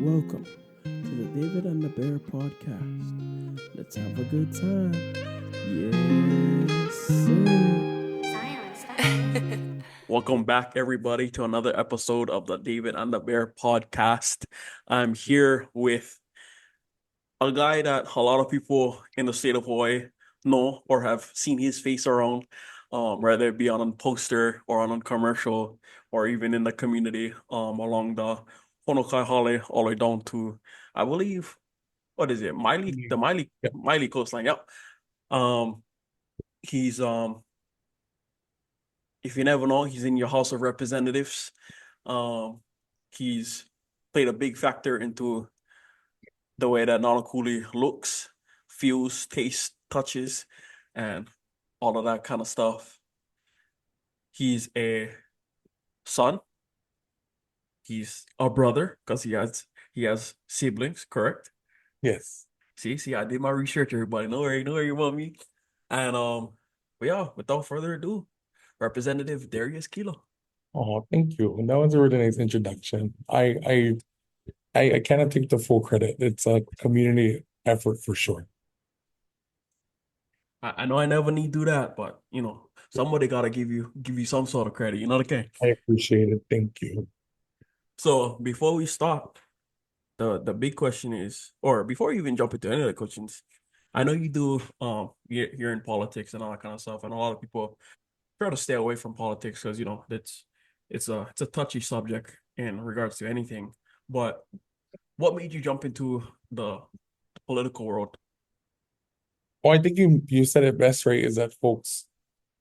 Welcome to the David and the Bear podcast. Let's have a good time. Yes, sir. Welcome back, everybody, to another episode of the David and the Bear podcast. I'm here with a guy that a lot of people in the state of Hawaii know or have seen his face around, whether it be on a poster or on a commercial or even in the community, along the Honokai Hale all the way down to, I believe, what is it, Yeah. Miley coastline. Yep. Um, he's If you never know, he's in your House of Representatives. Um, he's played a big factor into the way that Nanakuli looks, feels, tastes, touches, and all of that kind of stuff. He's a son. He's a brother because he has siblings, correct? Yes. See, I did my research, everybody. No worry about me. And but yeah, without further ado, Representative Darius Kila. Oh, thank you. And that was a really nice introduction. I cannot take the full credit. It's a community effort for sure. I know I never need to do that, but somebody gotta give you some sort of credit. You know what I mean? I appreciate it. Thank you. So before we start, the big question is, or before you even jump into any of the questions, I know you do you're in politics and all that kind of stuff, and a lot of people try to stay away from politics because it's a touchy subject in regards to anything. But what made you jump into the political world? Well, I think you said it best, right? Is that folks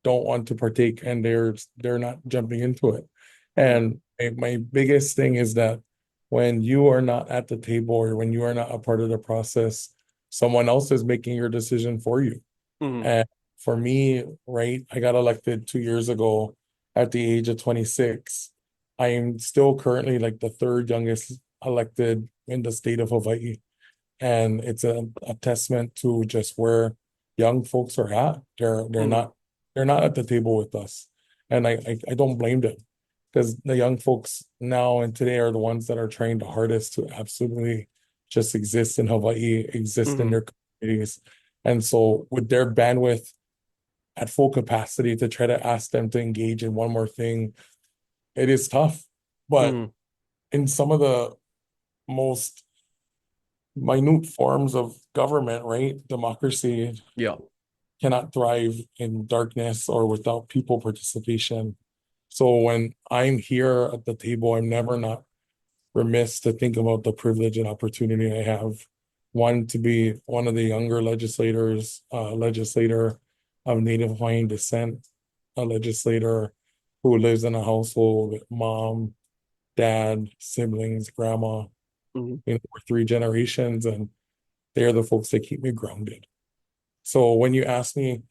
don't want to partake and they're not jumping into it. And my biggest thing is that when you are not at the table or when you are not a part of the process, someone else is making your decision for you. Mhm. And for me, right, I got elected 2 years ago at the age of 26. I am still currently like the third youngest elected in the state of Hawaii. And it's a testament to just where young folks are at. They're Mhm. not at the table with us. And I don't blame them because the young folks now and today are the ones that are trying the hardest to absolutely just exist in Hawaii, exist in Mhm. their communities. And so with their bandwidth at full capacity to try to ask them to engage in one more thing, it is tough. But Mhm. in some of the most minute forms of government, right? Democracy Yeah. cannot thrive in darkness or without people participation. So when I'm here at the table, I'm never not remiss to think about the privilege and opportunity I have. One, to be one of the younger legislator of Native Hawaiian descent, a legislator who lives in a household with mom, dad, siblings, grandma, Mhm. we're three generations, and they're the folks that keep me grounded. So when you ask me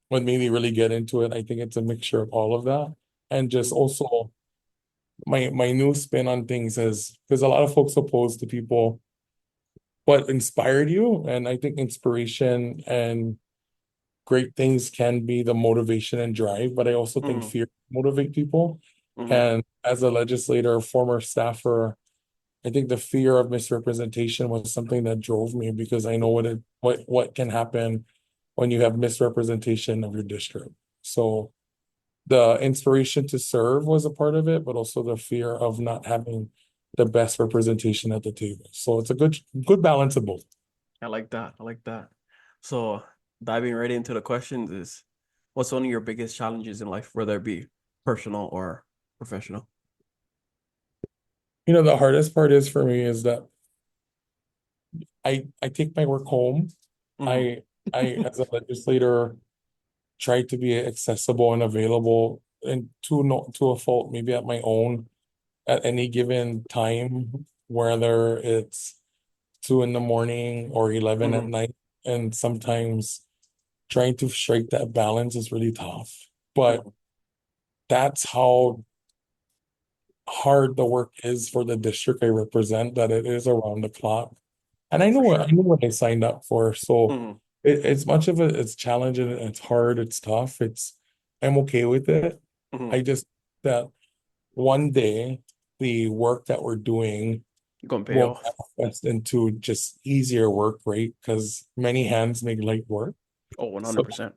what made me really get into it, I think it's a mixture of all of that. And just also my new spin on things is because a lot of folks oppose to people what inspired you. And I think inspiration and great things can be the motivation and drive, but I also think Mhm. fear motivate people. Mhm. And as a legislator, former staffer, I think the fear of misrepresentation was something that drove me because I know what can happen when you have misrepresentation of your district. So the inspiration to serve was a part of it, but also the fear of not having the best representation at the table. So it's a good balance of both. I like that. I like that. So diving right into the questions is, what's one of your biggest challenges in life, whether it be personal or professional? The hardest part is for me is that I take my work home. Mhm. I as a legislator try to be accessible and available and to a fault, maybe at my own at any given time, whether it's 2 in the morning or 11 at Mhm. night. And sometimes trying to strike that balance is really tough. But Mhm. that's how hard the work is for the district I represent, that it is around the clock. And I Oh, know for I sure. know what I signed up for. So Mhm. it's much of it's challenging, it's hard, it's tough. I'm okay with it. Mhm. I just that one day the work that we're doing Gonna pay will off. manifest into just easier work, right? Because many hands make light work. Oh, So 100%.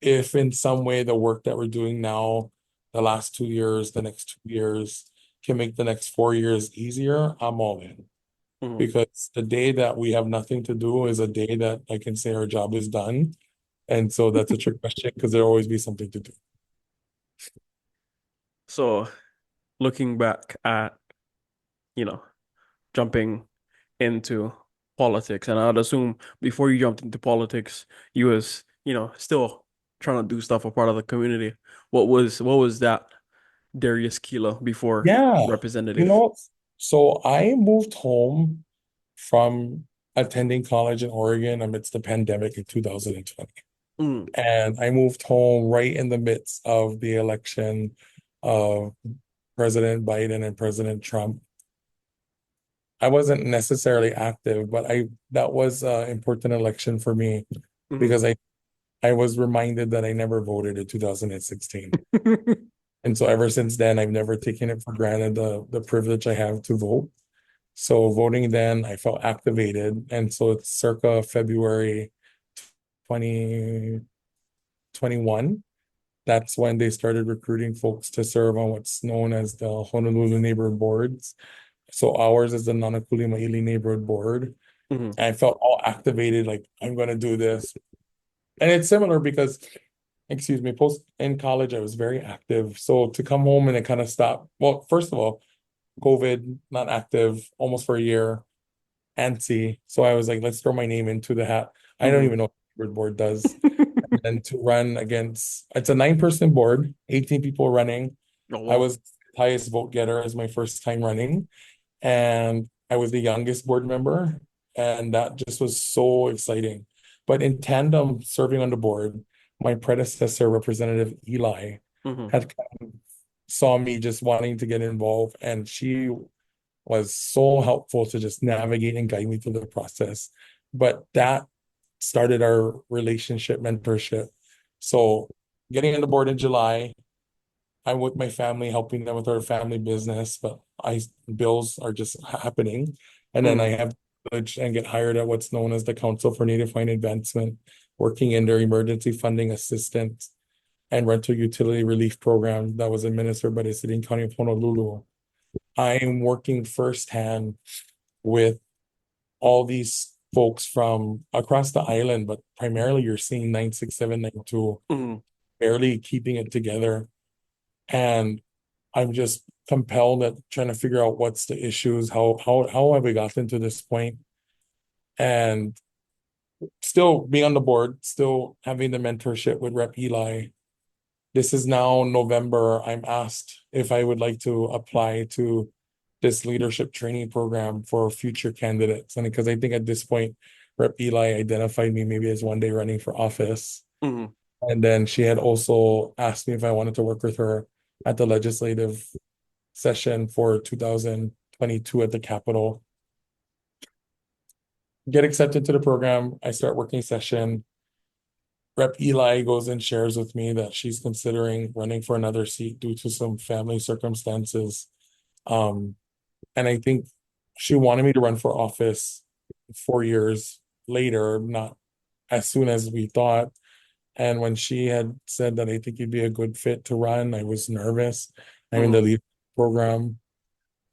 if in some way the work that we're doing now, the last 2 years, the next 2 years, can make the next 4 years easier, I'm all in. Mhm. Because the day that we have nothing to do is a day that I can say our job is done. And so that's a trick question because there'll always be something to do. So looking back at, you know, jumping into politics, and I'd assume before you jumped into politics, you was, still trying to do stuff for part of the community. What was that Darius Kila before Yeah, you representative? know, so I moved home from attending college in Oregon amidst the pandemic in 2020. Mm, And I moved home right in the midst of the election of President Biden and President Trump. I wasn't necessarily active, but I that was an important election for me mhm. because I was reminded that I never voted in 2016. And so ever since then, I've never taken it for granted the privilege I have to vote. So voting then, I felt activated. And so it's circa February 2021. That's when they started recruiting folks to serve on what's known as the Honolulu Neighborhood Boards. So ours is the Nanakuli Maili Neighborhood Board. Mhm. And I felt all activated, like I'm going to do this. And it's similar because, excuse me, post in college, I was very active. So to come home and it kind of stopped. Well, first of all, COVID, not active almost for a year, antsy. So I was like, let's throw my name into the hat. I don't Mhm. even know what the board does. And to run against, it's a 9-person board, 18 people running. Oh, I wow. was highest vote getter as my first time running, and I was the youngest board member, and that just was so exciting. But in tandem, serving on the board, my predecessor, Representative Eli, Mhm. had kind of saw me just wanting to get involved, and she was so helpful to just navigate and guide me through the process. But that started our relationship mentorship. So getting on the board in July, I'm with my family, helping them with our family business, but I bills are just happening. And then I Mhm. have and get hired at what's known as the Council for Native Hawaiian Advancement, working in their emergency funding assistance and rental utility relief program that was administered by the City and County of Honolulu. I am working firsthand with all these folks from across the island, but primarily you're seeing 96792 Mhm. barely keeping it together. And I'm just compelled at trying to figure out what's the issues, how have we gotten to this point, and still being on the board, still having the mentorship with Rep Eli. This is now November. I'm asked if I would like to apply to this leadership training program for future candidates. And because I think at this point, Rep Eli identified me maybe as one day running for office. Mhm. And then she had also asked me if I wanted to work with her at the legislative session for 2022 at the Capitol. Get accepted to the program. I start working session. Rep Eli goes and shares with me that she's considering running for another seat due to some family circumstances. Um, and I think she wanted me to run for office 4 years later, not as soon as we thought. And when she had said that I think you'd be a good fit to run, I was nervous. I'm in the Mhm. lead program,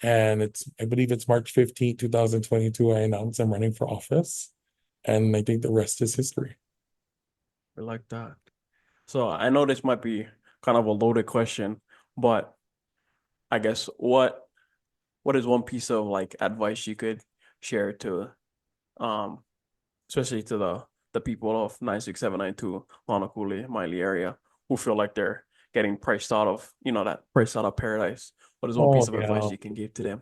and I believe it's March 15th, 2022. I announced I'm running for office, and I think the rest is history. I like that. So I know this might be kind of a loaded question, but I guess what is one piece of like advice you could share to um especially to the people of 96792 Lanakuli, Miley area who feel like they're getting priced out of, that priced out of paradise. What is one piece Oh of advice yeah. you can give to them?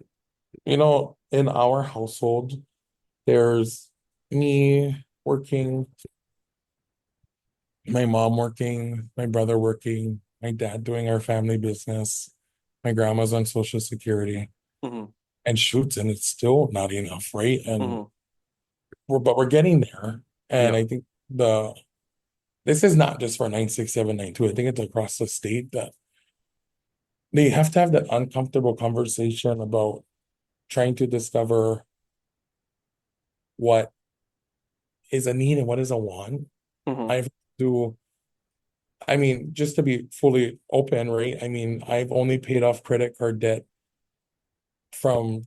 In our household, there's me working, my mom working, my brother working, my dad doing our family business, my grandma's on Social Security, Hmm. and shoots, and it's still not enough, right? And Hmm. we're getting there. And Yep. I think the this is not just for 96792. I think it's across the state that they have to have that uncomfortable conversation about trying to discover what is a need and what is a want. Mm-hmm. I've to, I mean, just to be fully open, right? I mean, I've only paid off credit card debt from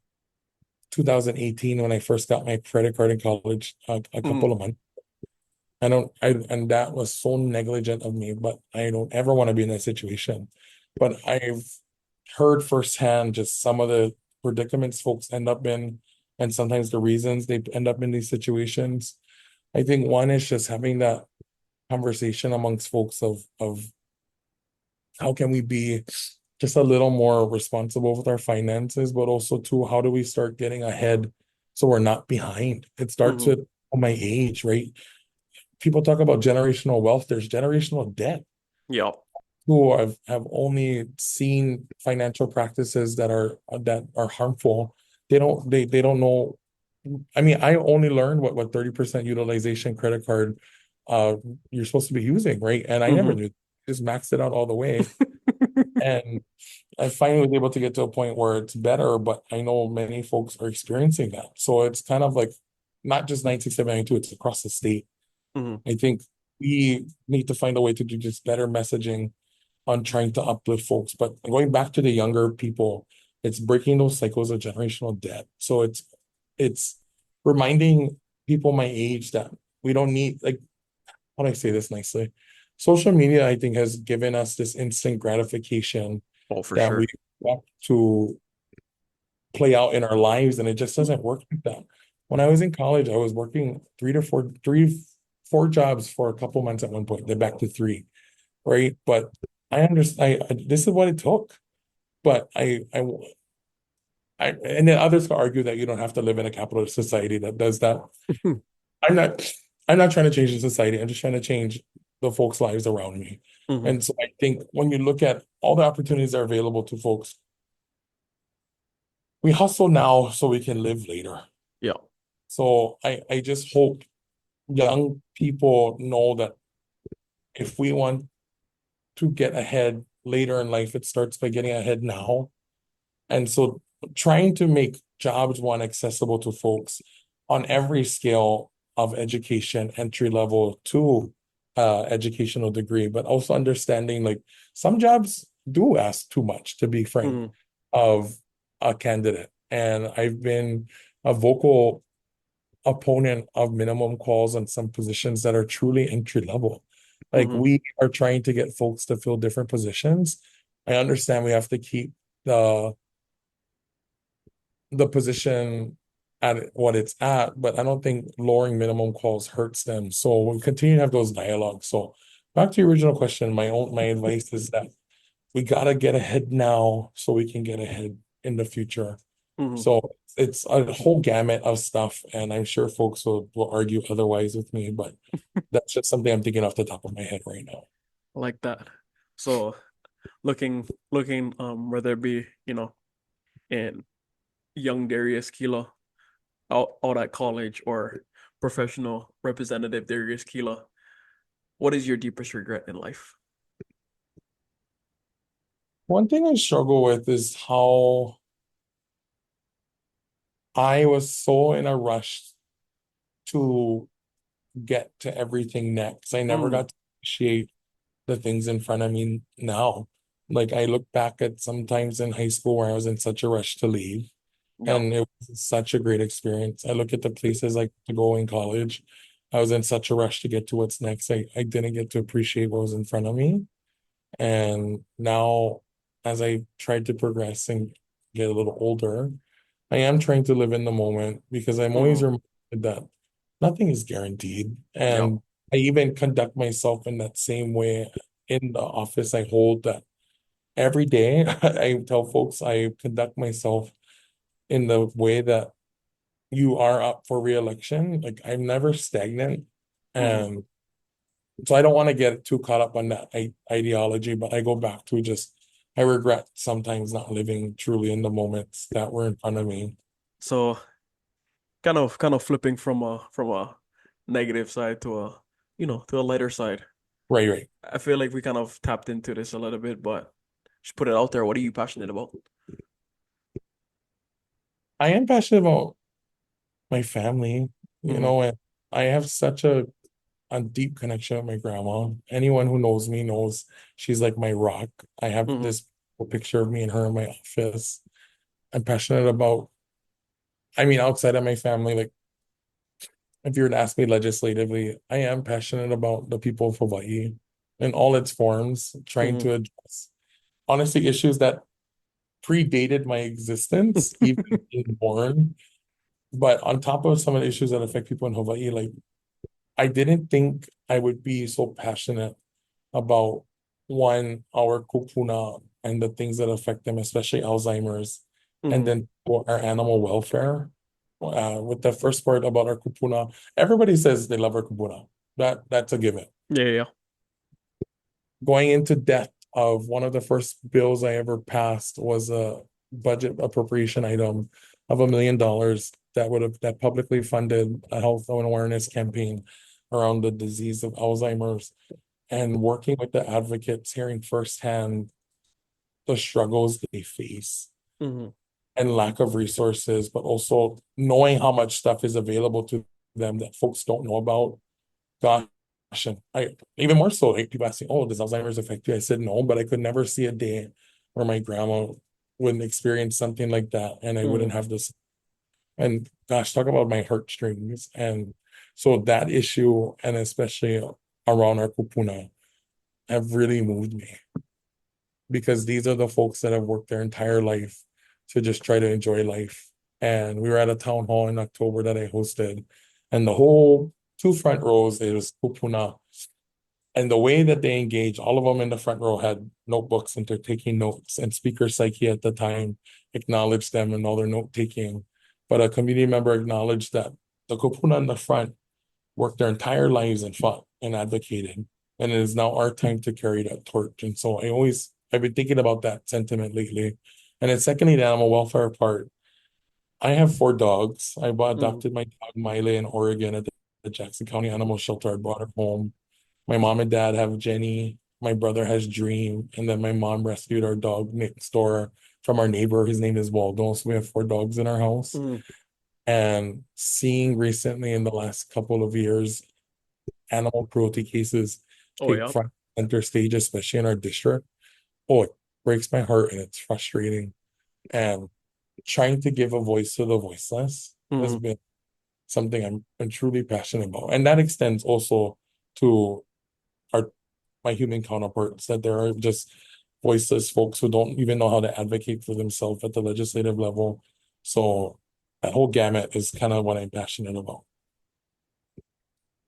2018 when I first got my credit card in college, a Mm-hmm. couple of months. And that was so negligent of me, but I don't ever want to be in that situation. But I've heard firsthand just some of the predicaments folks end up in, and sometimes the reasons they end up in these situations. I think one is just having that conversation amongst folks of how can we be just a little more responsible with our finances, but also too, how do we start getting ahead so we're not behind? It starts Mm-hmm. with my age, right? People talk about generational wealth. There's generational debt. Yeah. Who have only seen financial practices that are harmful. They don't know. I mean, I only learned what 30% utilization credit card uh you're supposed to be using, right? And I never Mm-hmm. knew, just maxed it out all the way. And I finally was able to get to a point where it's better, but I know many folks are experiencing that. So it's kind of like not just 96792, it's across the state. Mm-hmm. I think we need to find a way to do just better messaging on trying to uplift folks. But going back to the younger people, it's breaking those cycles of generational debt. So it's reminding people my age that we don't need, like, how do I say this nicely? Social media, I think, has given us this instant gratification Oh, for that we sure. want to play out in our lives, and it just doesn't work like that. When I was in college, I was working four jobs for a couple months at one point, then back to three, right? But I understand. This is what it took. But and then others could argue that you don't have to live in a capitalist society that does that. I'm not. I'm not trying to change the society. I'm just trying to change the folks' lives around me. Mm-hmm. And so I think when you look at all the opportunities that are available to folks, we hustle now so we can live later. Yeah. So I just hope young people know that if we want to get ahead later in life, it starts by getting ahead now. And so trying to make jobs one accessible to folks on every scale of education, entry level to educational degree, but also understanding like some jobs do ask too much, to be frank, Mm-hmm. of a candidate. And I've been a vocal opponent of minimum calls on some positions that are truly entry level. Like Mm-hmm. we are trying to get folks to fill different positions. I understand we have to keep the position at what it's at, but I don't think lowering minimum calls hurts them. So we'll continue to have those dialogues. So back to your original question, my advice is that we gotta get ahead now so we can get ahead in the future. Mm-hmm. So it's a whole gamut of stuff, and I'm sure folks will argue otherwise with me, but that's just something I'm thinking off the top of my head right now. I like that. So looking whether it be, in young Darius Kila out at college or professional representative Darius Kila, what is your deepest regret in life? One thing I struggle with is how I was so in a rush to get to everything next. I never Mm, got to appreciate the things in front of me now. Like I look back at sometimes in high school where I was in such a rush to leave, yeah. and it was such a great experience. I look at the places like to go in college. I was in such a rush to get to what's next. I didn't get to appreciate what was in front of me. And now, as I tried to progress and get a little older, I am trying to live in the moment because I'm always Mm, reminded that nothing is guaranteed. yeah. And I even conduct myself in that same way in the office I hold, that every day I tell folks I conduct myself in the way that you are up for reelection. Like I'm never stagnant. Mm. And so I don't want to get too caught up on that ideology, but I go back to just, I regret sometimes not living truly in the moments that were in front of me. So kind of flipping from a negative side to a lighter side. Right, right. I feel like we kind of tapped into this a little bit, but just put it out there. What are you passionate about? I am passionate about my family, Mm-hmm. and I have such a deep connection with my grandma. Anyone who knows me knows she's like my rock. I have Mm-hmm. this picture of me and her in my office. I'm passionate about, I mean, outside of my family, like if you were to ask me legislatively, I am passionate about the people of Hawaii in all its forms, trying Mm-hmm. to address honestly issues that predated my existence, even being born. But on top of some of the issues that affect people in Hawaii, like I didn't think I would be so passionate about one, our kupuna and the things that affect them, especially Alzheimer's, and Mm-hmm. then for our animal welfare. With the first part about our kupuna, everybody says they love our kupuna. That's a given. Yeah, yeah. Going into depth of one of the first bills I ever passed was a budget appropriation item of $1 million that publicly funded a health and awareness campaign around the disease of Alzheimer's, and working with the advocates, hearing firsthand the struggles they face Mm-hmm. and lack of resources, but also knowing how much stuff is available to them that folks don't know about. Gosh, and I even more so, like people ask me, "Oh, does Alzheimer's affect you?" I said no, but I could never see a day where my grandma wouldn't experience something like that, and I Mm-hmm. wouldn't have this. And gosh, talk about my heartstrings. And so that issue, and especially around our kupuna, have really moved me, because these are the folks that have worked their entire life to just try to enjoy life. And we were at a town hall in October that I hosted, and the whole two front rows, it was kupuna. And the way that they engage, all of them in the front row had notebooks and they're taking notes. And Speaker Psyche at the time acknowledged them and all their note taking. But a community member acknowledged that the kupuna in the front worked their entire lives and fought and advocated. And it is now our time to carry that torch. And so I've been thinking about that sentiment lately. And then secondly, the animal welfare part. I have four dogs. Mm-hmm. Adopted my dog Miley in Oregon at the Jackson County Animal Shelter. I brought her home. My mom and dad have Jenny. My brother has Dream. And then my mom rescued our dog next door from our neighbor. His name is Waldo. So we have four dogs in our house. Mm-hmm. And seeing recently in the last couple of years, animal cruelty cases Oh, take yeah. front center stage, especially in our district. Oh, it breaks my heart and it's frustrating. And trying to give a voice to the voiceless has Mm-hmm. been something I'm truly passionate about. And that extends also to our my human counterparts, that there are just voiceless folks who don't even know how to advocate for themselves at the legislative level. So that whole gamut is kind of what I'm passionate about.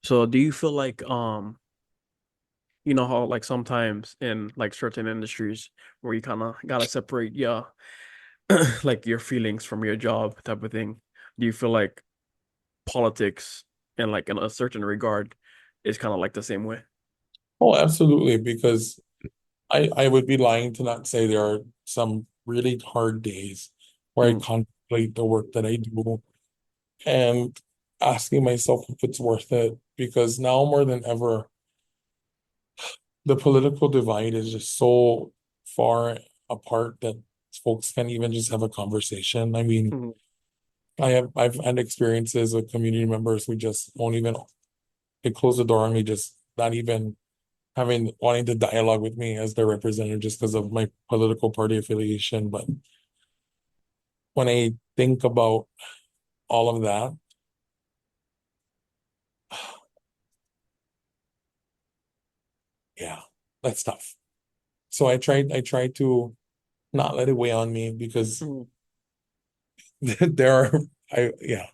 So do you feel like you know how like sometimes in like certain industries where you kind of gotta separate your like your feelings from your job type of thing. Do you feel like politics and like in a certain regard is kind of like the same way? Oh, absolutely, because I would be lying to not say there are some really hard days where I Mm, contemplate the work that I do and asking myself if it's worth it, because now more than ever, the political divide is just so far apart that folks can't even just have a conversation. I mean, mm. I've had experiences with community members who just won't even, they close the door on me, just not even having wanting to dialogue with me as their representative just because of my political party affiliation. But when I think about all of that, yeah, that's tough. So I tried to not let it weigh on me, because Mm. there are I yeah,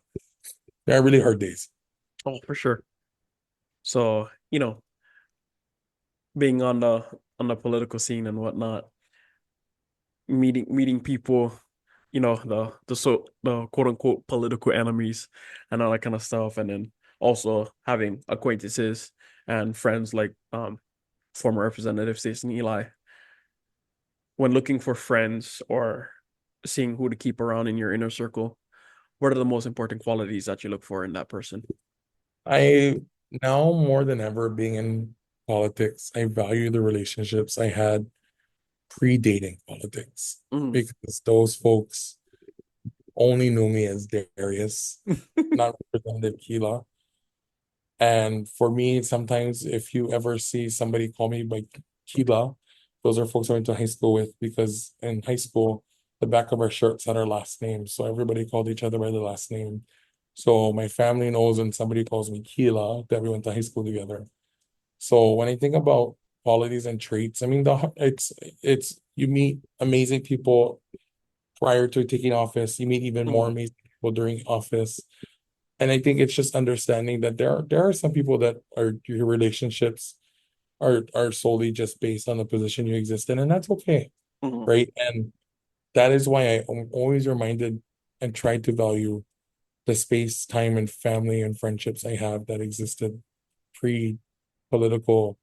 there are really hard days. Oh, for sure. So, you know, being on the political scene and whatnot, meeting people, you know, the quote unquote political enemies and all that kind of stuff, and then also having acquaintances and friends like former Representative Stacey Eli. When looking for friends or seeing who to keep around in your inner circle, what are the most important qualities that you look for in that person? I Now more than ever, being in politics, I value the relationships I had predating politics, Mm, because those folks only knew me as Darius, not Representative Kila. And for me, sometimes if you ever see somebody call me by Kila, those are folks I went to high school with because in high school, the back of our shirts had our last name. So everybody called each other by their last name. So my family knows when somebody calls me Kila that we went to high school together. So when I think about qualities and traits, I mean, it's you meet amazing people prior to taking office. You meet even more Mhm. amazing people during office. And I think it's just understanding that there are some people that are your relationships are solely just based on the position you exist in, and that's okay, Mhm. right? And that is why I'm always reminded and try to value the space, time, and family and friendships I have that existed pre-political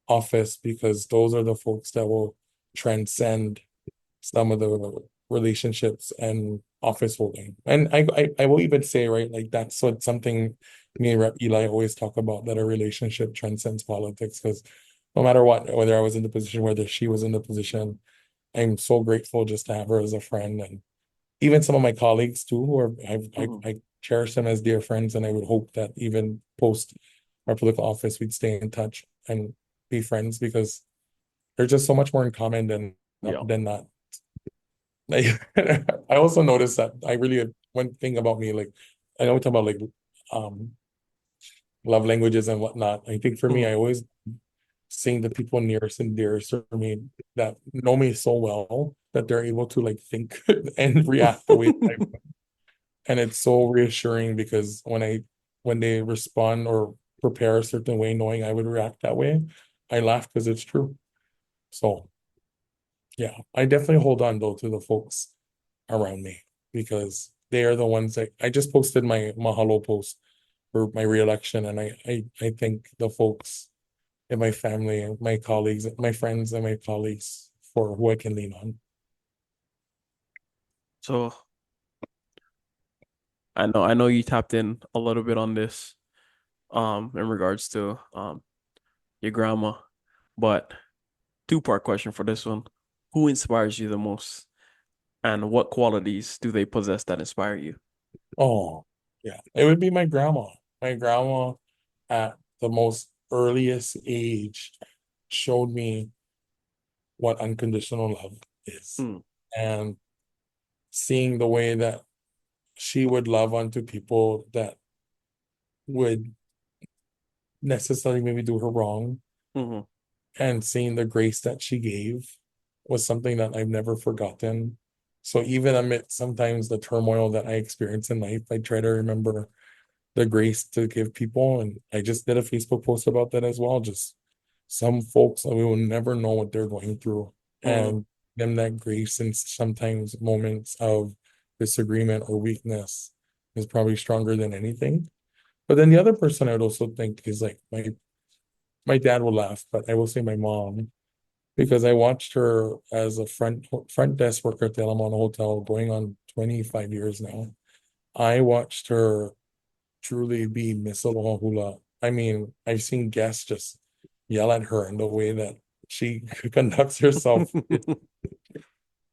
office, because those are the folks that will transcend some of the relationships and office holding. And I will even say, right, like that's what something me and Rep Eli always talk about, that a relationship transcends politics. Because no matter what, whether I was in the position, whether she was in the position, I'm so grateful just to have her as a friend. And even some of my colleagues too, who are Mhm. I cherish them as dear friends, and I would hope that even post our political office, we'd stay in touch and be friends, because there's just so much more in common Yeah. than that. Like, I also noticed that I really, one thing about me, like I know we talk about like um love languages and whatnot. I think for me, Mhm. I always seeing the people nearest and dearest for me that know me so well that they're able to like think and react the way I, and it's so reassuring, because when they respond or prepare a certain way, knowing I would react that way, I laugh because it's true. So yeah, I definitely hold on though to the folks around me, because they are the ones that I just posted my Mahalo post for my reelection, and I thank the folks in my family and my colleagues, my friends and my colleagues for who I can lean on. So I know you tapped in a little bit on this in regards to your grandma, but two-part question for this one. Who inspires you the most, and what qualities do they possess that inspire you? Oh, yeah, it would be my grandma. My grandma at the most earliest age showed me what unconditional love is, Mm. and seeing the way that she would love onto people that would necessarily maybe do her wrong, Mhm. and seeing the grace that she gave was something that I've never forgotten. So even amid sometimes the turmoil that I experience in life, I try to remember the grace to give people. And I just did a Facebook post about that as well. Just some folks, we will never know what they're going through, Mhm. and them that grace in sometimes moments of disagreement or weakness is probably stronger than anything. But then the other person I'd also think is like my dad will laugh, but I will say my mom, because I watched her as a front desk worker at the El Amano Hotel going on 25 years now. I watched her truly be Miss Aloha Hula. I mean, I've seen guests just yell at her in the way that she conducts herself.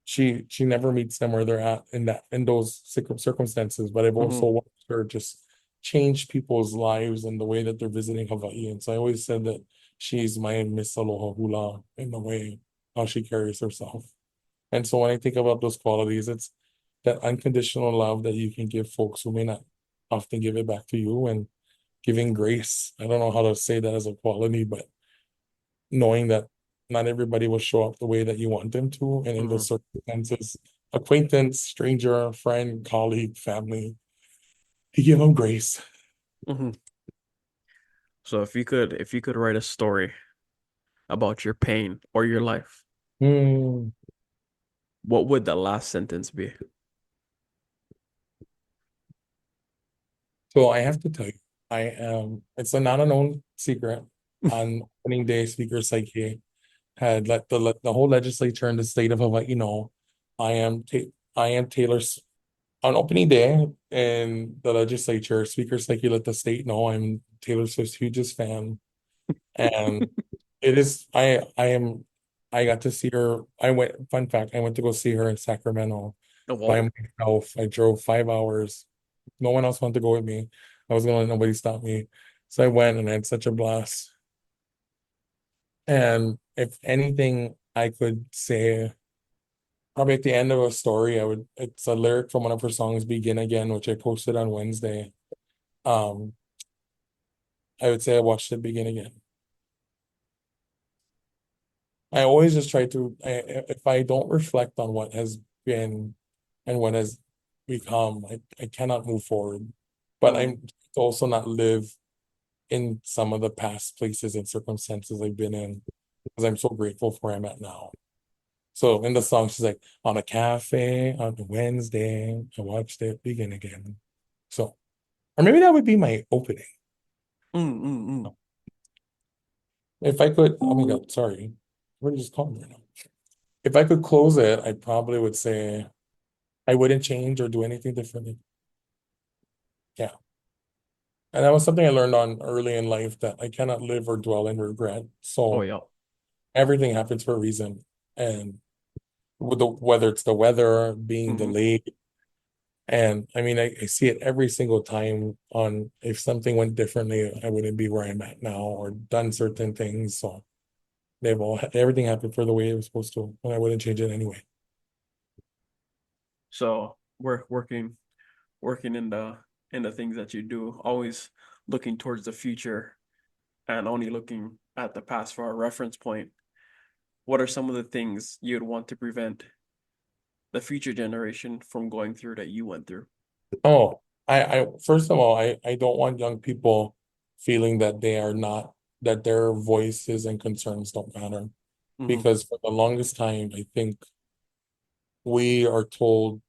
She never meets them where they're at in those circumstances. But I've also Mhm. watched her just change people's lives and the way that they're visiting Hawaii. And so I always said that she's my Miss Aloha Hula in the way how she carries herself. And so when I think about those qualities, it's that unconditional love that you can give folks who may not often give it back to you, and giving grace. I don't know how to say that as a quality, but knowing that not everybody will show up the way that you want them to. And in those Mhm. circumstances, acquaintance, stranger, friend, colleague, family, you give them grace. Mhm. So if you could write a story about your pain or your life, Hmm. what would the last sentence be? So I have to tell you, I am, it's a not a known secret. On opening day, Speaker Psyche had let the whole legislature in the state of Hawaii know I am I am Taylor's on opening day in the legislature. Speaker Psyche let the state know I'm Taylor Swift's hugest fan, and it is I got to see her. I went, fun fact, I went to go see her in Sacramento Oh, by wow. myself. I drove 5 hours. No one else wanted to go with me. I was gonna let nobody stop me. So I went and I had such a blast. And if anything I could say, probably at the end of a story, it's a lyric from one of her songs, Begin Again, which I posted on Wednesday. Um, I would say I watched it begin again. I always just try to, if I don't reflect on what has been and what has become, I cannot move forward. But Mm. I'm to also not live in some of the past places and circumstances I've been in because I'm so grateful for where I'm at now. So in the song, she's like, on a cafe on a Wednesday, I watched it begin again. So, or maybe that would be my opening. Mm, mm, mm. If I could, oh my God, sorry. What just called me right now? If I could close it, I probably would say I wouldn't change or do anything differently. Yeah. And that was something I learned on early in life that I cannot live or dwell in regret. Oh, So yeah. everything happens for a reason. And with whether it's the weather being Mm-hmm. delayed, and I mean, I see it every single time on if something went differently, I wouldn't be where I'm at now or done certain things. So everything happened for the way it was supposed to, and I wouldn't change it anyway. So we're working in the things that you do, always looking towards the future and only looking at the past for a reference point. What are some of the things you'd want to prevent the future generation from going through that you went through? Oh, I first of all, I don't want young people feeling that they are not, that their voices and concerns don't matter. Mm-hmm. Because for the longest time, I think we are told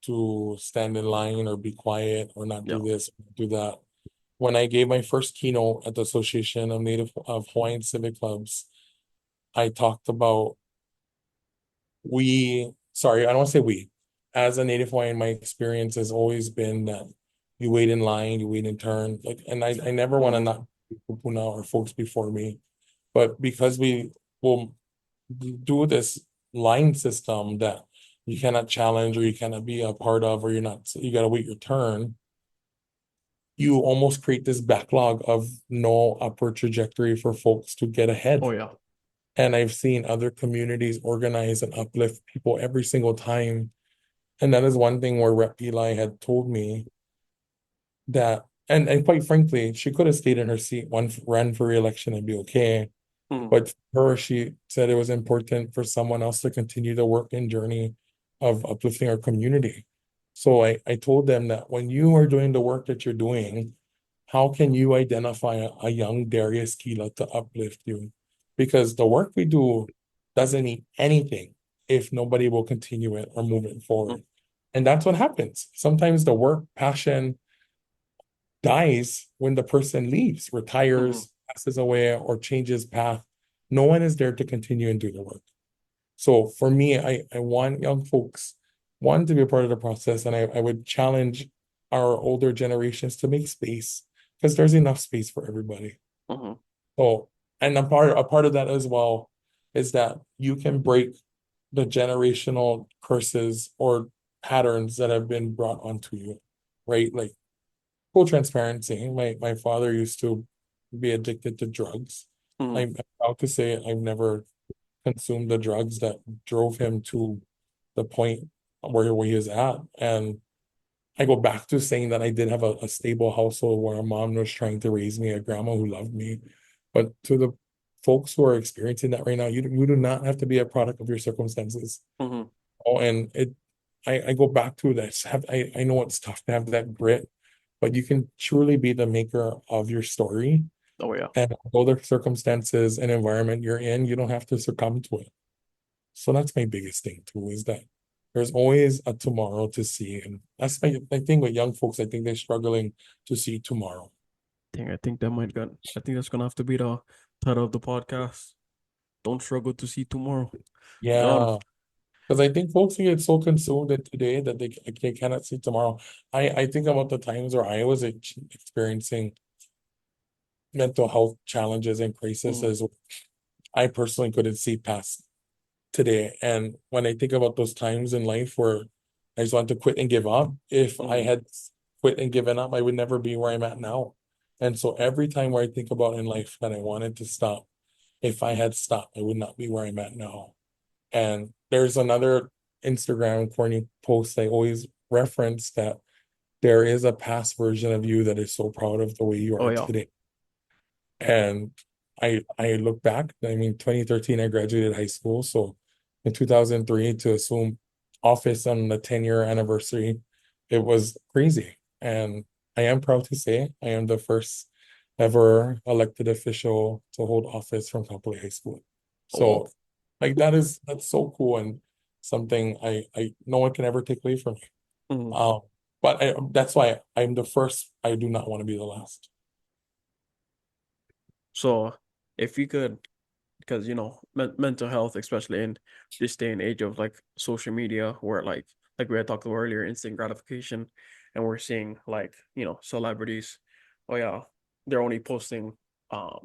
to stand in line or be quiet or not Yeah. do this, do that. When I gave my first keynote at the Association of Hawaiian Civic Clubs, I talked about sorry, I don't want to say we. As a Native Hawaiian, my experience has always been that you wait in line, you wait in turn. Like, and I never want to Mm-hmm. not kupuna or folks before me. But because we will do this line system that you cannot challenge or you cannot be a part of, or you got to wait your turn, you almost create this backlog of no upward trajectory for folks to get ahead. Oh, yeah. And I've seen other communities organize and uplift people every single time. And that is one thing where Rep Eli had told me that, and quite frankly, she could have stayed in her seat, ran for re-election and be okay. Mm-hmm. But for her, she said it was important for someone else to continue the work and journey of uplifting our community. So I told them that when you are doing the work that you're doing, how can you identify a young Darius Kila to uplift you? Because the work we do doesn't need anything if nobody will continue it or move it forward. And that's what happens. Sometimes the work passion dies when the person leaves, Mm-hmm. retires, passes away, or changes path. No one is there to continue and do the work. So for me, I want young folks, one, to be a part of the process, and I would challenge our older generations to make space because there's enough space for everybody. Mm-hmm. So, and a part of that as well is that you can break the generational curses or patterns that have been brought onto you, right? Like full transparency. My father used to be addicted to drugs. Mm-hmm. I'm proud to say I've never consumed the drugs that drove him to the point where he is at. And I go back to saying that I did have a stable household where a mom was trying to raise me, a grandma who loved me. But to the folks who are experiencing that right now, you do not have to be a product of your circumstances. Mm-hmm. Oh, and I go back to this. I know it's tough to have that grit, but you can truly be the maker of your story. Oh, yeah. And although the circumstances and environment you're in, you don't have to succumb to it. So that's my biggest thing too, is that there's always a tomorrow to see. And that's my thing with young folks. I think they're struggling to see tomorrow. I think that might got I think that's gonna have to be the title of the podcast. Don't struggle to see tomorrow. Um, Yeah. Because I think folks get so consumed in today that they cannot see tomorrow. I think about the times where I was experiencing mental health challenges and mm, crises. I personally couldn't see past today. And when I think about those times in life where I just wanted to quit and give up. If I Mhm. had quit and given up, I would never be where I'm at now. And so every time where I think about in life that I wanted to stop, if I had stopped, I would not be where I'm at now. And there's another Instagram corny post I always reference that there is a past version of you that is so proud of the way you Oh are yeah. today. And I look back, I mean, 2013, I graduated high school. So in 2003, to assume office on the 10-year anniversary, it was crazy. And I am proud to say I am the first ever elected official to hold office from Kapolei High School. Oh well. So like that's so cool and something I no one can ever take away from me. Mhm. But that's why I'm the first. I do not want to be the last. So if you could, because mental health, especially in this day and age of like social media, where like we had talked about earlier, instant gratification, and we're seeing like celebrities, oh yeah, they're only posting. I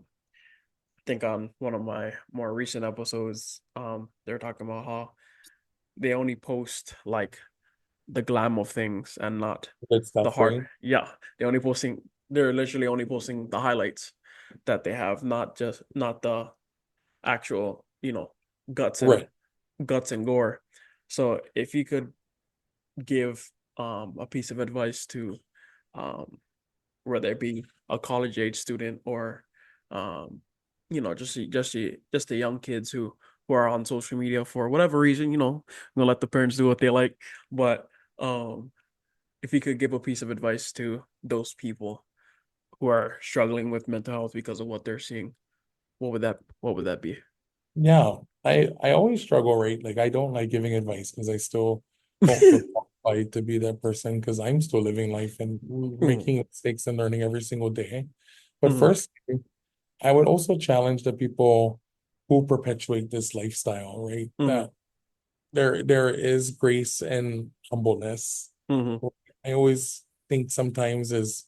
think on one of my more recent episodes, they're talking about how they only post like the glam of things and not Good the stuff, hard. right? Yeah, they're literally only posting the highlights that they have, not the actual, guts and Right. guts and gore. So if you could give a piece of advice to um whether it be a college age student or just the young kids who are on social media for whatever reason, I'm gonna let the parents do what they like. But um if you could give a piece of advice to those people who are struggling with mental health because of what they're seeing, what would that be? Yeah. I always struggle, right? Like I don't like giving advice because I still don't feel qualified to be that person because I'm still living life and Mhm, making mistakes and learning every single day. But mhm, first, I would also challenge the people who perpetuate this lifestyle, right? mhm, That there is grace and humbleness. mhm. I always think sometimes is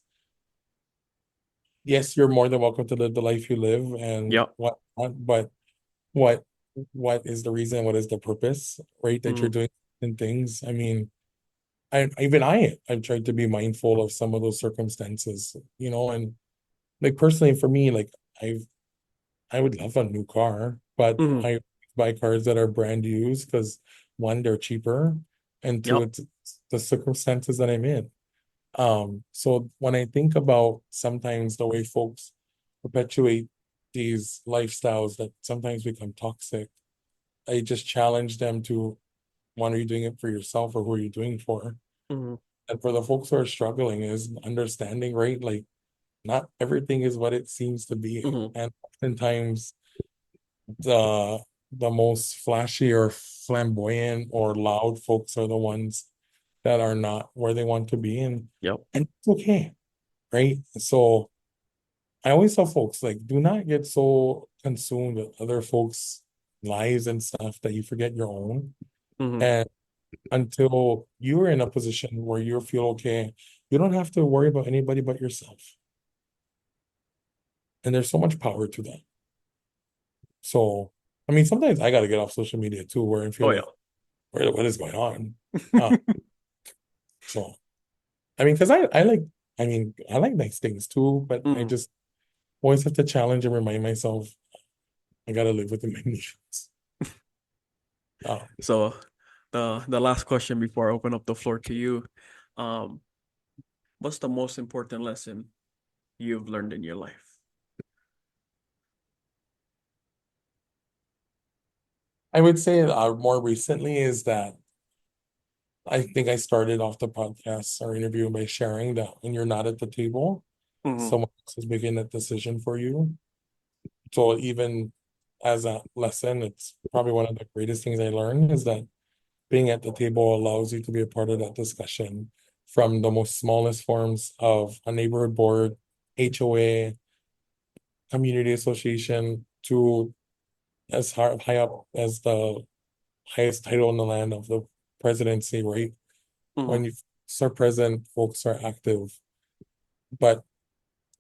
yes, you're more than welcome to live the life you live and Yep. whatnot, but what what is the reason? What is the purpose, right? That you're Mhm, doing certain things. I mean, I've tried to be mindful of some of those circumstances, and like personally for me, like I would love a new car, but mhm. I buy cars that are brand used because one, they're cheaper, and two, Yep. it's the circumstances that I'm in. So when I think about sometimes the way folks perpetuate these lifestyles that sometimes become toxic, I just challenge them to, one, are you doing it for yourself or who are you doing it for? Mhm, And for the folks who are struggling is understanding, right? Like not everything is what it seems to be. mhm. And oftentimes the most flashy or flamboyant or loud folks are the ones that are not where they want to be Yep. and it's okay, right? So I always tell folks like do not get so consumed with other folks' lives and stuff that you forget your own. Mhm, And until you're in a position where you feel okay, you don't have to worry about anybody but yourself. And there's so much power to that. So, I mean, sometimes I got to get off social media too, where I feel oh yeah. like, what is going on? Uh, so, I mean, because I like nice things too, but I Mhm. just always have to challenge and remind myself I got to live within my means. Um, So the last question before I open up the floor to you, um, what's the most important lesson you've learned in your life? I would say more recently is that I think I started off the podcast or interview by sharing that when you're not at the table, Mhm, someone else is making that decision for you. So even as a lesson, it's probably one of the greatest things I learned is that being at the table allows you to be a part of that discussion from the most smallest forms of a neighborhood board, HOA, community association, to as high up as the highest title in the land of the presidency, right? mhm, When you are present, folks are active. But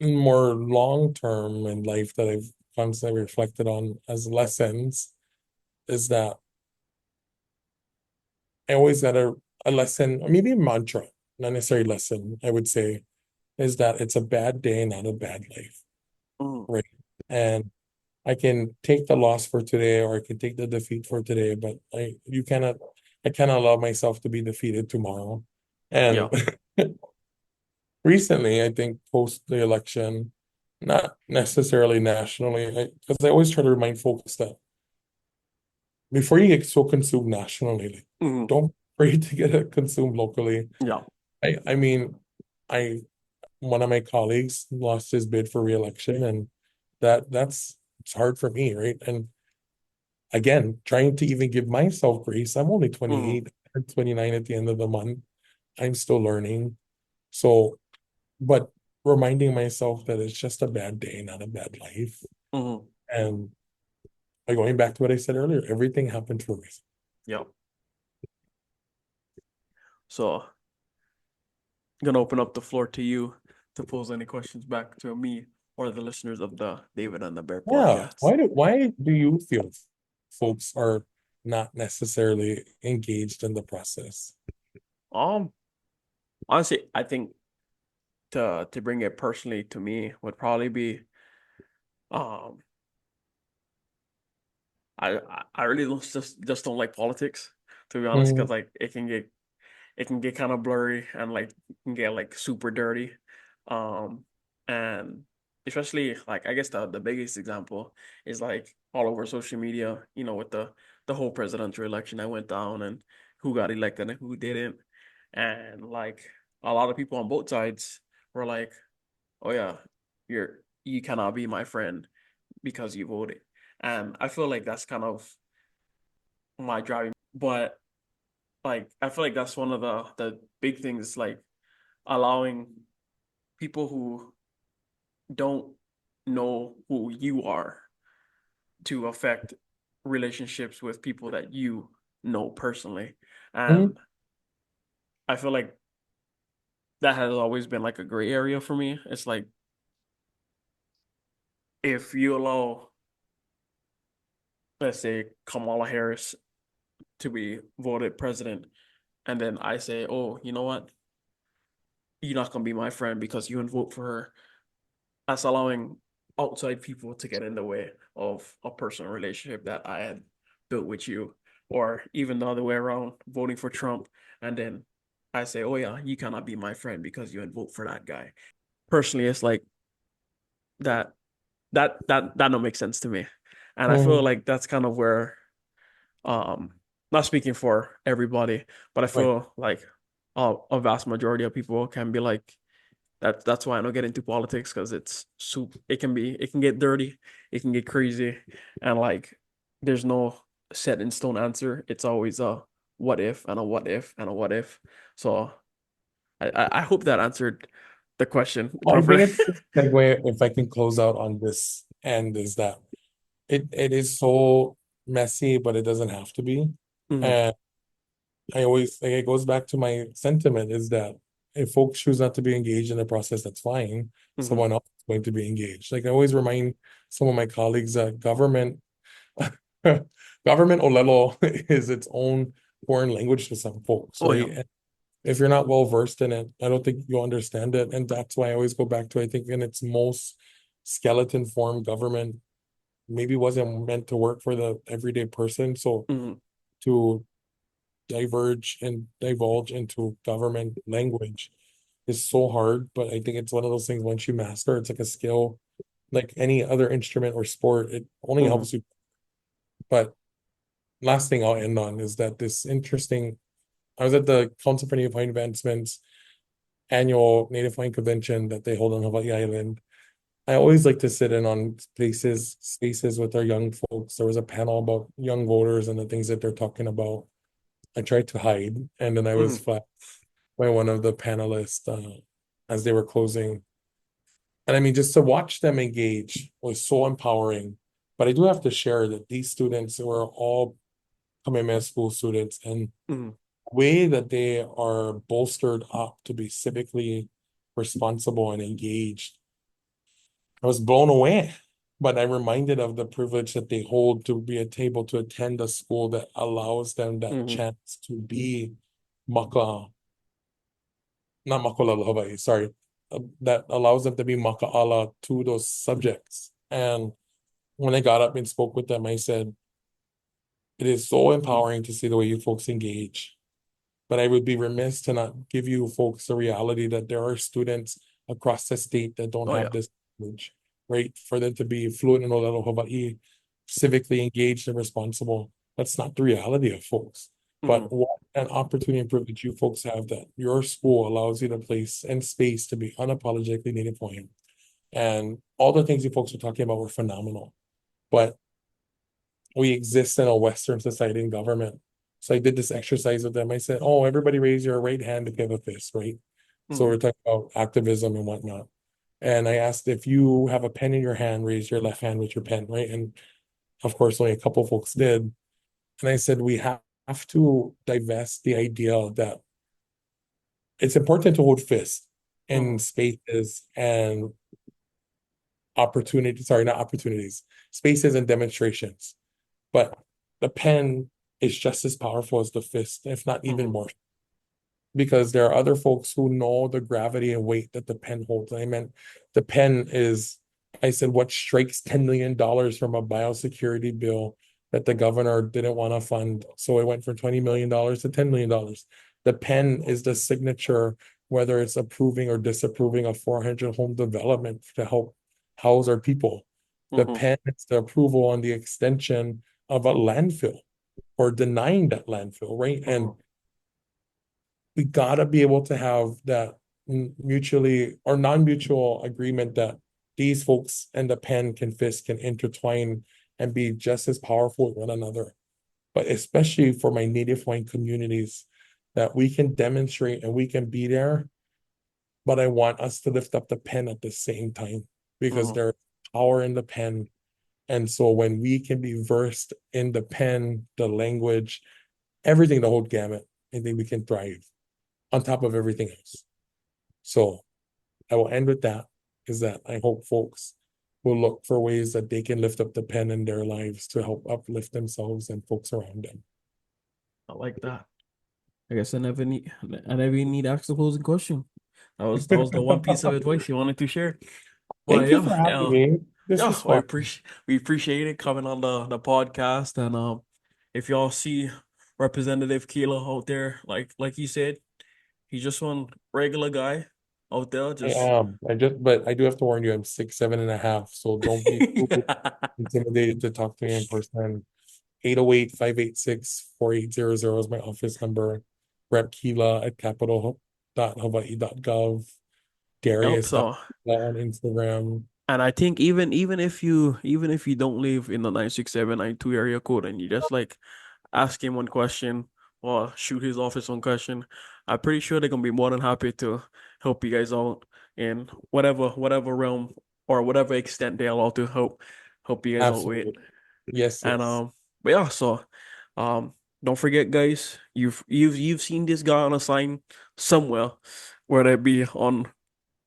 more long term in life that I've constantly reflected on as lessons is that I always gotta a lesson, or maybe a mantra, not necessarily lesson, I would say, is that it's a bad day, not a bad life, Mm, right? And I can take the loss for today, or I can take the defeat for today, but I cannot allow myself to be defeated tomorrow. yeah. And recently, I think post the election, not necessarily nationally, because I always try to remind folks that before you get so consumed nationally, like, Mm, don't be afraid to get consumed locally. yeah. I mean, I one of my colleagues lost his bid for reelection, and that's it's hard for me, right? And again, trying to even give myself grace. I'm only Mm, 28, or 29 at the end of the month. I'm still learning. So, but reminding myself that it's just a bad day, not a bad life. mm, And like going back to what I said earlier, everything happened for a reason. yeah. So gonna open up the floor to you to pose any questions back to me or the listeners of the David and the Bear Yeah. podcast. Why do you feel folks are not necessarily engaged in the process? Um, Honestly, I think to bring it personally to me would probably be um I really don't just don't like politics, to be honest, Mm, because like it can get kind of blurry and like can get like super dirty. Um and especially like I guess the biggest example is like all over social media, with the whole presidential election that went down and who got elected and who didn't. And like a lot of people on both sides were like, "Oh yeah, you cannot be my friend because you voted." And I feel like that's kind of my driving, but like I feel like that's one of the big things, like allowing people who don't know who you are to affect relationships with people that you know personally. mm, And I feel like that has always been like a gray area for me. It's like if you allow, let's say, Kamala Harris to be voted president, and then I say, oh, you know what? You're not gonna be my friend because you didn't vote for her. That's allowing outside people to get in the way of a personal relationship that I had built with you, or even the other way around, voting for Trump, and then I say, "Oh yeah, you cannot be my friend because you didn't vote for that guy." Personally, it's like that. That don't make sense to me, and I feel mm. like that's kind of where, not speaking for everybody, but I Right. feel like a vast majority of people can be like, that's why I don't get into politics, because it's soup. It can get dirty, it can get crazy, and like there's no set in stone answer. It's always a what if and a what if and a what if. So I hope that answered the question Well, I properly. think it's a segue, if I can close out on this end, is that it is so messy, but it doesn't have to be. Mhm, And I always like it goes back to my sentiment is that if folks choose not to be engaged in the process, that's fine. mhm, Someone else is going to be engaged. Like I always remind some of my colleagues that government Olelo is its own foreign language to some folks, oh yeah. right? And if you're not well versed in it, I don't think you'll understand it. And that's why I always go back to I think in its most skeleton form, government maybe wasn't meant to work for the everyday person. So Mhm, to diverge and divulge into government language is so hard, but I think it's one of those things once you master, it's like a skill, like any other instrument or sport, it only mhm, helps you. But last thing I'll end on is that I was at the Council for Native Hawaiian Advancements annual Native Hawaiian convention that they hold on Hawaii Island. I always like to sit in on spaces with our young folks. There was a panel about young voters and the things that they're talking about. I tried to hide, and then I was mhm, flat by one of the panelists as they were closing. And I mean, just to watch them engage was so empowering. But I do have to share that these students were all Kamehameha School students, and mhm, the way that they are bolstered up to be civically responsible and engaged, I was blown away. But I'm reminded of the privilege that they hold to be able to attend a school that allows them that mhm, chance to be maka, not makolala Hawaii, sorry, that allows them to be maka'ala to those subjects. And when I got up and spoke with them, I said, it is so empowering to see the way you folks engage. But I would be remiss to not give you folks the reality that there are students across the state that don't Oh yeah. have this knowledge, right? For them to be fluent in Olelo Hawaii, civically engaged and responsible. That's not the reality of folks. But Mhm. what an opportunity and privilege you folks have that your school allows you the place and space to be unapologetically Native Hawaiian. And all the things you folks were talking about were phenomenal. But we exist in a Western society and government. So I did this exercise with them. I said, oh, everybody raise your right hand if you have a fist, right? So Mhm. we're talking about activism and whatnot. And I asked if you have a pen in your hand, raise your left hand with your pen, right? And of course, only a couple folks did. And I said, we have to divest the idea that it's important to hold fists in Mhm. spaces and opportunities, sorry, not opportunities, spaces and demonstrations. But the pen is just as powerful as the fist, if not even Mhm. more, because there are other folks who know the gravity and weight that the pen holds. I meant the pen is, I said, what strikes $10 million from a biosecurity bill that the governor didn't want to fund. So it went from $20 million to $10 million. The pen is the signature, whether it's approving or disapproving of 400 home development to help house our people. The Mhm. pen is the approval on the extension of a landfill or denying that landfill, right? And Mhm. we gotta be able to have that mutually or non-mutual agreement that these folks and the pen can fist can intertwine and be just as powerful with one another. But especially for my Native Hawaiian communities, that we can demonstrate and we can be there. But I want us to lift up the pen at the same time because Mhm. there's power in the pen. And so when we can be versed in the pen, the language, everything, the whole gamut, I think we can thrive on top of everything else. So I will end with that, is that I hope folks will look for ways that they can lift up the pen in their lives to help uplift themselves and folks around them. I like that. I guess I never need to ask the closing question. That was the one piece of advice you wanted to share. But Thank you yeah, for having yeah, me. This yeah, was fun. we appreciate it coming on the podcast. And if y'all see Representative Kila out there, like you said, he's just one regular guy out there, I just am. But I do have to warn you, I'm 6'7.5", so don't be too intimidated to talk to me in person. 808-586-4800 is my office number. Rep Kila at capital.hawaii.gov. Yep. Darius So, on Instagram. and I think even if you don't live in the 96792 area code and you just like ask him one question or shoot his office one question, I'm pretty sure they're gonna be more than happy to help you guys out in whatever realm or whatever extent they allow to help you guys out with. Absolutely. Yes, And yes. but yeah, so um don't forget guys, you've seen this guy on a sign somewhere, whether it be on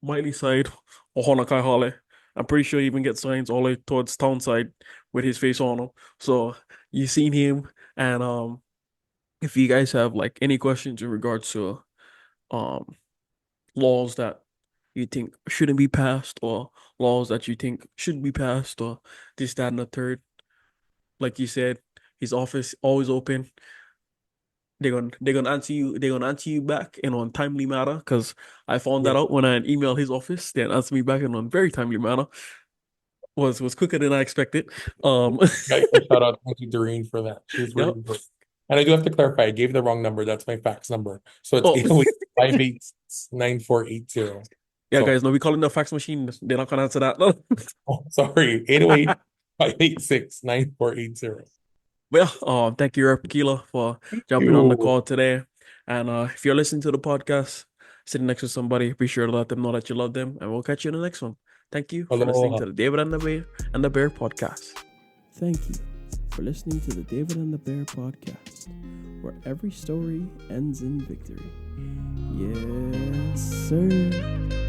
Miley side or Honakai Hale. I'm pretty sure he even gets signs all the way towards town side with his face on them. So you've seen him. And if you guys have like any questions in regards to um laws that you think shouldn't be passed or laws that you think should be passed or this, that, and the third, like you said, his office always open. They're gonna answer you back in on timely manner because I found that Yes. out when I emailed his office. They answered me back in on very timely manner. Was quicker than I expected. Got a shout out to Doreen for that. She was really Yep. good. And I do have to clarify, I gave the wrong number. That's my fax number. So it's Oh, 808-586-9480. yeah, So, guys. No, we call it the fax machine. They're not gonna answer that. No. oh, sorry, 808-586-9480. Well, thank you, Rep Keela, for Thank jumping on the you. call today. And if you're listening to the podcast, sitting next to somebody, be sure to let them know that you love them, and we'll catch you in the next one. Thank you for listening Aloha. to the David and the Bear podcast. Thank you for listening to the David and the Bear podcast, where every story ends in victory. Yes, sir.